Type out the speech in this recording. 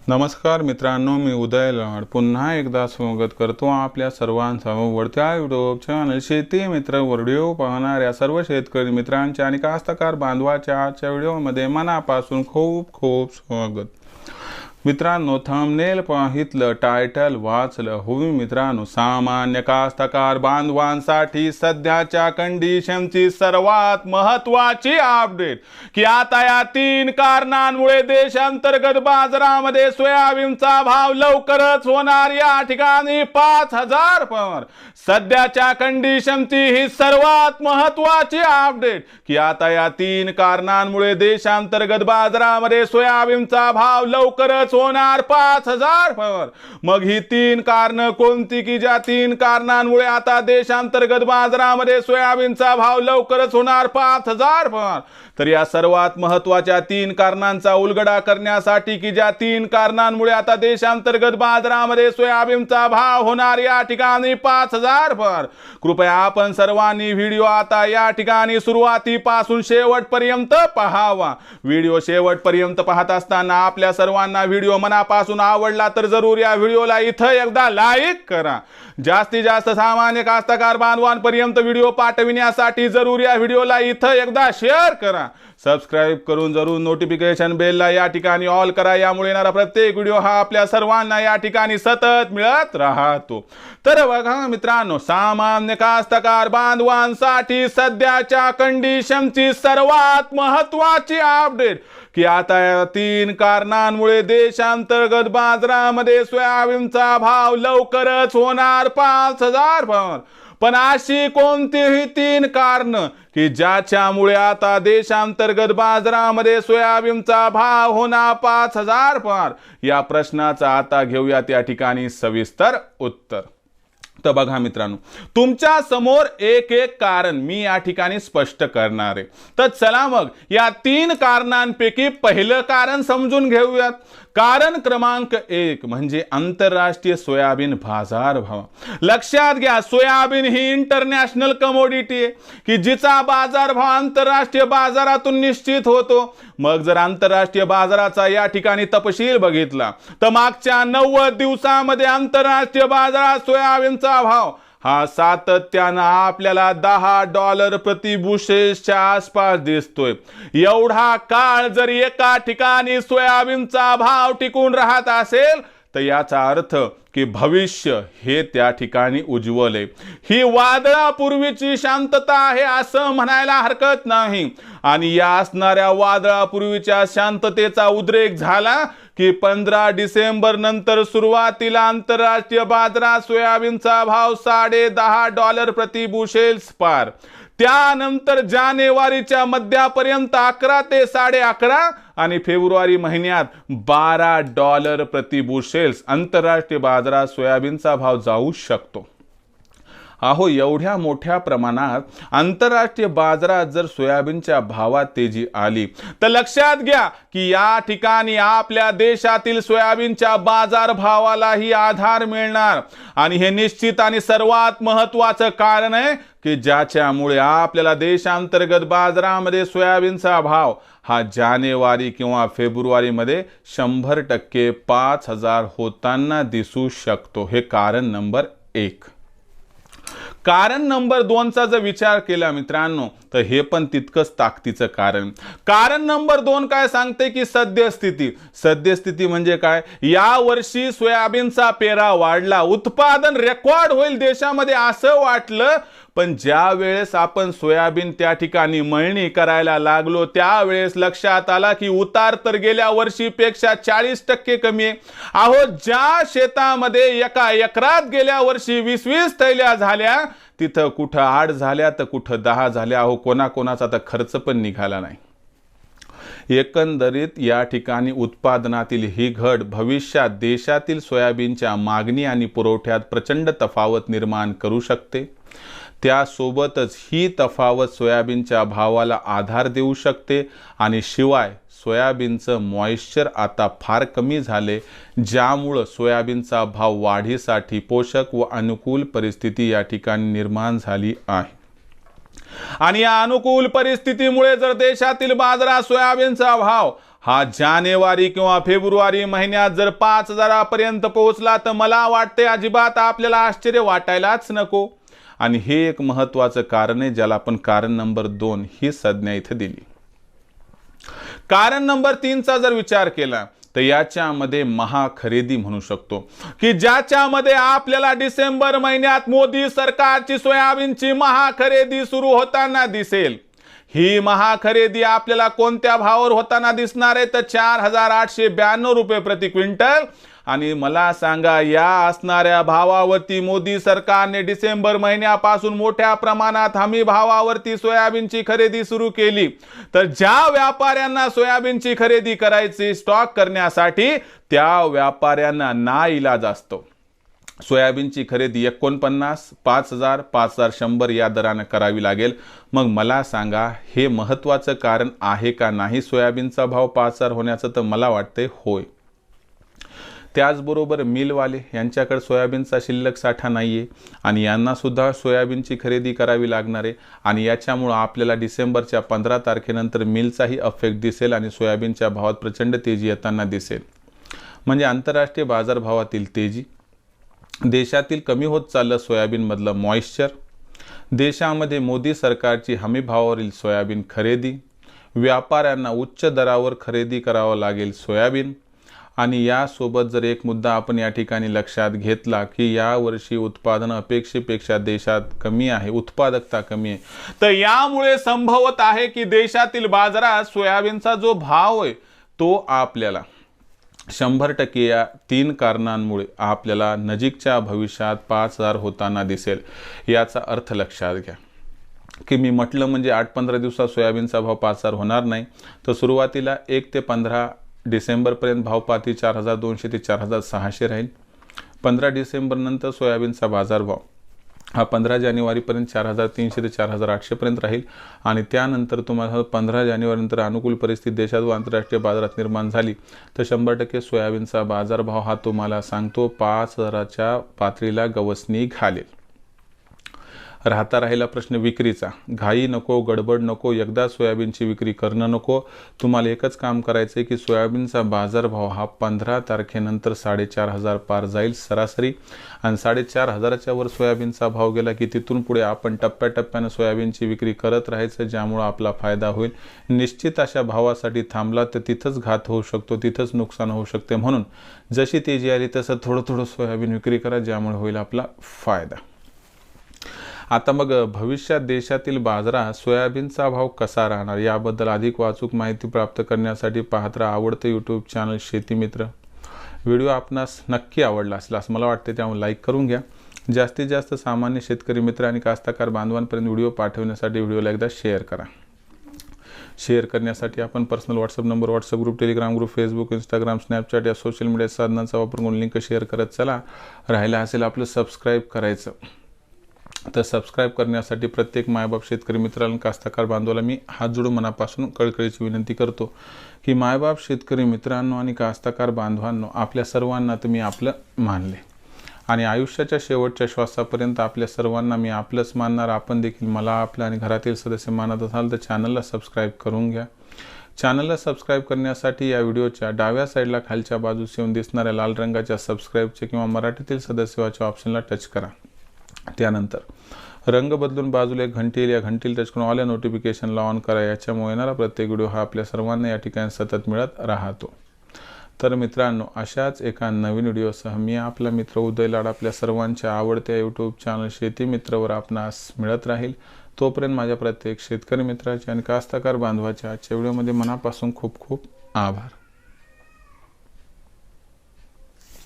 नमस्कार मित्रांनो, मी उदय लाड पुन्हा एकदा स्वागत करतो आपल्या सर्वांचं वरच्या यूट्यूब चॅनल शेती मित्र व्हिडिओ पाहणाऱ्या सर्व शेतकरी मित्रांच्या आणि कास्तकार बांधवाच्या आजच्या व्हिडिओमध्ये मनापासून खूप खूप स्वागत। मित्रांनो, थंबनेल पाहितलं, टायटल वाचलं होईल मित्रांनो, सामान्य कास्तकार बांधवांसाठी सध्याच्या कंडिशनची सर्वात महत्त्वाची अपडेट की आता या 3 कारणांमुळे देशांतर्गत बाजारामध्ये सोयाबीनचा भाव लवकरच होणार। या ठिकाणी 5000 पर सध्याच्या कंडिशनची ही सर्वात महत्त्वाची अपडेट की आता या 3 कारणांमुळे देशांतर्गत बाजारामध्ये सोयाबीनचा भाव लवकरच होणार 5000 पर। मग ही 3 कारण कोणती की ज्या 3 कारणांमुळे आता देशांतर्गत बाजारामध्ये सोयाबीनचा भाव लवकरच होणार 5000 पर। तर या सर्वात महत्त्वाच्या 3 कारणांचा उलगडा करण्यासाठी की ज्या 3 कारणांमुळे आता देशांतर्गत बाजारामध्ये सोयाबीनचा भाव होणार या ठिकाणी 5000 पर, कृपया आपण सर्वांनी व्हिडिओ आता या ठिकाणी सुरुवातीपासून शेवटपर्यंत पाहावा। व्हिडिओ शेवटपर्यंत पाहत असताना आपल्या सर्वांना व्हिडिओ मनापासून आवडला तर जरूर या व्हिडिओला इथं एकदा लाईक करा। जास्तीत जास्त सामान्य कास्तकार बांधवांपर्यंत व्हिडिओ पाठविण्यासाठी जरूर या व्हिडिओला इथं एकदा शेअर करा। सबस्क्राइब करून जरूर नोटिफिकेशन बेलला या ठिकाणी ऑल करा, यामुळे येणारा प्रत्येक व्हिडिओ हा आपल्या सर्वांना या ठिकाणी सतत मिळत राहतो। तर बघा मित्रांनो, सामान्य कास्तकार बांधवांसाठी सध्याच्या कंडिशनची सर्वात महत्त्वाची अपडेट की आता या 3 कारणांमुळे देशांतर्गत बाजारामध्ये सोयाबीनचा भाव लवकरच होणार 5000 पर। पण अशी कोणतीही 3 कारण की ज्याच्यामुळे आता देशांतर्गत बाजारामध्ये सोयाबीनचा भाव होणार 5000 पर, या प्रश्नाचा आता घेऊयात या ठिकाणी सविस्तर उत्तर। तर बघा मित्रांनो, तुमच्या समोर एक एक कारण मी या ठिकाणी स्पष्ट करणार आहे। तर चला मग या 3 कारणांपैकी पहिलं कारण समजून घेऊयात। कारण क्रमांक 1 म्हणजे आंतरराष्ट्रीय सोयाबीन बाजार भाव। लक्षात घ्या, सोयाबीन ही इंटरनॅशनल कमोडिटी आहे की जिचा बाजार भाव आंतरराष्ट्रीय बाजारातून निश्चित होतो। मग जर आंतरराष्ट्रीय बाजाराचा या ठिकाणी तपशील बघितला तर मागच्या 90 दिवसांमध्ये आंतरराष्ट्रीय बाजारात सोयाबीनचा भाव हा सातत्याने आपल्याला $10 प्रति बुशेलच्या आसपास दिसतोय। एवढा काळ जर एका ठिकाणी सोयाबीनचा भाव टिकून राहत असेल तर याचा अर्थ की भविष्य हे त्या ठिकाणी उज्ज्वल आहे। ही वादळापूर्वीची शांतता आहे असं म्हणायला हरकत नाही। आणि या असणाऱ्या वादळापूर्वीच्या शांततेचा उद्रेक झाला की 15 डिसेंबर नंतर सुरुवातीला आंतरराष्ट्रीय बाजारात सोयाबीनचा भाव $10.5 प्रति बुशेल्स पार। त्यानंतर जानेवारीच्या मध्यापर्यंत 11 ते 11.5 आणि फेब्रुवारी महिन्यात $12 प्रति बुशेल्स आंतरराष्ट्रीय बाजारात सोयाबीनचा भाव जाऊ शकतो। अहो, एवढ्या मोठ्या प्रमाणात आंतरराष्ट्रीय बाजारात जर सोयाबीनच्या भावात तेजी आली तर लक्षात घ्या की या ठिकाणी आपल्या देशातील सोयाबीनच्या बाजार भावालाही आधार मिळणार। आणि हे निश्चित आणि सर्वात महत्त्वाचं कारण आहे की ज्याच्यामुळे आपल्याला देशांतर्गत बाजारामध्ये सोयाबीनचा भाव हा जानेवारी किंवा फेब्रुवारी मध्ये 100% 5000 होताना दिसू शकतो। हे कारण नंबर 1। कारण नंबर 2 चा जर विचार केला मित्रांनो तर हे पण तितकंच ताकदीचं कारण। कारण नंबर 2 काय सांगते की सद्यस्थिती म्हणजे काय, या वर्षी सोयाबीनचा पेरा वाढला, उत्पादन रेकॉर्ड होईल देशामध्ये असं वाटलं। पण ज्या वेळेस आपण सोयाबीन त्या ठिकाणी मळणी करायला लागलो त्यावेळेस लक्षात आला की उतार तर गेल्या वर्षीपेक्षा 40% कमी आहे। अहो, ज्या शेतामध्ये एका एकरात गेल्या वर्षी 20 थैल्या झाल्या तिथं कुठं 8 झाल्या तर कुठं 10 झाल्या। अहो, कोणाचा तर खर्च पण निघाला नाही। एकंदरीत या ठिकाणी उत्पादनातील ही घट भविष्यात देशातील सोयाबीनच्या मागणी आणि पुरवठ्यात प्रचंड तफावत निर्माण करू शकते। त्यासोबतच ही तफावत सोयाबीनच्या भावाला आधार देऊ शकते। आणि शिवाय सोयाबीनचं मॉइश्चर आता फार कमी झाले, ज्यामुळे सोयाबीनचा भाव वाढीसाठी पोषक व अनुकूल परिस्थिती या ठिकाणी निर्माण झाली आहे। आणि या अनुकूल परिस्थितीमुळे जर देशातील बाजारात सोयाबीनचा भाव हा जानेवारी किंवा फेब्रुवारी महिन्यात जर 5,000 पर्यंत पोहोचला तर मला वाटते अजिबात आपल्याला आश्चर्य वाटायलाच नको. आणि हे एक महत्त्वाचं कारण आहे, ज्याला आपण कारण नंबर 2 ही संज्ञा इथे दिली. कारण नंबर 3चा जर विचार केला तर याच्यामध्ये महाखरेदी म्हणू शकतो, की ज्याच्यामध्ये आपल्याला डिसेंबर महिन्यात मोदी सरकारची सोयाबीनची महाखरेदी सुरू होताना दिसेल. ही महाखरेदी आपल्याला कोणत्या भावावर होताना दिसणार आहे तर 4,892 रुपये प्रति क्विंटल. आणि मला सांगा, या असणाऱ्या भावावरती मोदी सरकारने डिसेंबर महिन्यापासून मोठ्या प्रमाणात हमी भावावरती सोयाबीनची खरेदी सुरू केली. तर ज्या व्यापाऱ्यांना सोयाबीनची खरेदी करायची स्टॉक करण्यासाठी, त्या व्यापाऱ्यांना नाईलाज असतो सोयाबीनची खरेदी 49, 5,000, 5,100 या दराने करावी लागेल. मग मला सांगा, हे महत्त्वाचं कारण आहे का नाही सोयाबीनचा भाव 5,000 होण्याचं? तर मला वाटते होय. त्याचबरोबर मिलवाले यांच्याकडे सोयाबीनचा शिल्लक साठा नाही आहे आणि यांना सुद्धा सोयाबीनची खरेदी करावी लागणार आहे. आणि याच्यामुळं आपल्याला डिसेंबरच्या 15 तारखेनंतर मिलचाही अफेक्ट दिसेल आणि सोयाबीनच्या भावात प्रचंड तेजी येताना दिसेल. म्हणजे आंतरराष्ट्रीय बाजारभावातील तेजी, देशातील कमी होत चाललं सोयाबीनमधलं मॉइश्चर, देशामध्ये मोदी सरकारची हमी भावावरील सोयाबीन खरेदी, व्यापाऱ्यांना उच्च दरावर खरेदी करावं लागेल सोयाबीन. आणि यासोबत जर एक मुद्दा आपण या ठिकाणी लक्षात घेतला की यावर्षी उत्पादन अपेक्षेपेक्षा देशात कमी आहे, उत्पादकता कमी आहे, तर यामुळे संभवत आहे की देशातील बाजारात सोयाबीनचा जो भाव आहे तो आपल्याला 100% या 3 कारणांमुळे आपल्याला नजीकच्या भविष्यात 5,000 होताना दिसेल. याचा अर्थ लक्षात घ्या की मी म्हटलं म्हणजे 8-15 दिवसात सोयाबीनचा भाव 5,000 होणार नाही. तर सुरुवातीला 1 ते 15 डिसेंबरपर्यंत भाव पाती 4,200 ते 4,600 राहील. 15 डिसेंबर नंतर सोयाबीनचा बाजारभाव हा 15 जानेवारीपर्यंत 4,300 ते 4,800 पर्यंत राहील. आणि त्यानंतर तुम्हाला 15 जानेवारीनंतर अनुकूल परिस्थिती देशात व आंतरराष्ट्रीय बाजारात निर्माण झाली तर 100% सोयाबीनचा बाजारभाव हा तुम्हाला सांगतो 5,000च्या पातळीला गवसणी घालेल. राहिला प्रश्न विक्रीचा. घाई नको, गडबड नको, एकदा सोयाबीनची विक्री करणं नको. तुम्हाला एकच काम करायचं आहे की सोयाबीनचा बाजारभाव हा 15 तारखेनंतर 4,500 पार जाईल सरासरी. आणि 4,500च्या वर सोयाबीनचा भाव गेला की तिथून पुढे आपण टप्प्याटप्प्यानं सोयाबीनची विक्री करत राहायचं, ज्यामुळं आपला फायदा होईल. निश्चित अशा भावासाठी थांबला तर तिथंच घात होऊ शकतो, तिथंच नुकसान होऊ शकते. म्हणून जशी तेजी आली तसं थोडं सोयाबीन विक्री करा, ज्यामुळे होईल आपला फायदा. आता मग भविष्यात देशातील बाजारात सोयाबीनचा भाव कसा राहणार याबद्दल अधिक वाचूक माहिती प्राप्त करण्यासाठी पाहत राहा आवडतं यूट्यूब चॅनल शेतीमित्र. व्हिडिओ आपणास नक्की आवडला असेल असं मला वाटते, त्यामुळे लाईक करून घ्या. जास्तीत जास्त सामान्य शेतकरी मित्र आणि कास्तकार बांधवांपर्यंत व्हिडिओ पाठवण्यासाठी व्हिडिओला एकदा शेअर करा. शेअर करण्यासाठी आपण personal WhatsApp number, WhatsApp group, Telegram group, Facebook, Instagram, Snapchat या सोशल मीडिया साधनांचा वापर करून लिंक शेअर करत चला. राहिला असेल आपलं सबस्क्राईब करायचं, तर सबस्क्राईब करण्यासाठी प्रत्येक मायबाप शेतकरी मित्रांना, कास्तकार बांधवाला मी हात जोडून मनापासून कळकळीची विनंती करतो की मायबाप शेतकरी मित्रांनो आणि कास्तकार बांधवांनो, आपल्या सर्वांना तुम्ही आपलं मानले आणि आयुष्याच्या शेवटच्या श्वासापर्यंत आपल्या सर्वांना मी आपलंच मानणार. आपण देखील मला, आपल्या आणि घरातील सदस्य मानत असाल तर चॅनलला सबस्क्राईब करून घ्या. चॅनलला सबस्क्राईब करण्यासाठी या व्हिडिओच्या डाव्या साईडला खालच्या बाजूस येऊन दिसणाऱ्या लाल रंगाच्या सबस्क्राईबचे किंवा मराठीतील सदस्यत्वाच्या ऑप्शनला टच करा. त्यानंतर रंग बदलून बाजूला एक घंटी येईल, या घंटीला टच करून ऑल नोटिफिकेशनला ऑन करा. याच्यामुळे येणारा प्रत्येक व्हिडिओ हा आपल्या सर्वांना या ठिकाणी सतत मिळत राहतो. तर मित्रांनो, अशाच एका नवीन व्हिडिओसह मी आपला मित्र उदय लाड आपल्या सर्वांच्या आवडत्या यूट्यूब चॅनल शेती मित्रवर आपणास मिळत राहील. तोपर्यंत माझ्या प्रत्येक शेतकरी मित्राच्या आणि कास्तकार बांधवाच्या आजच्या व्हिडिओमध्ये मनापासून खूप खूप आभार.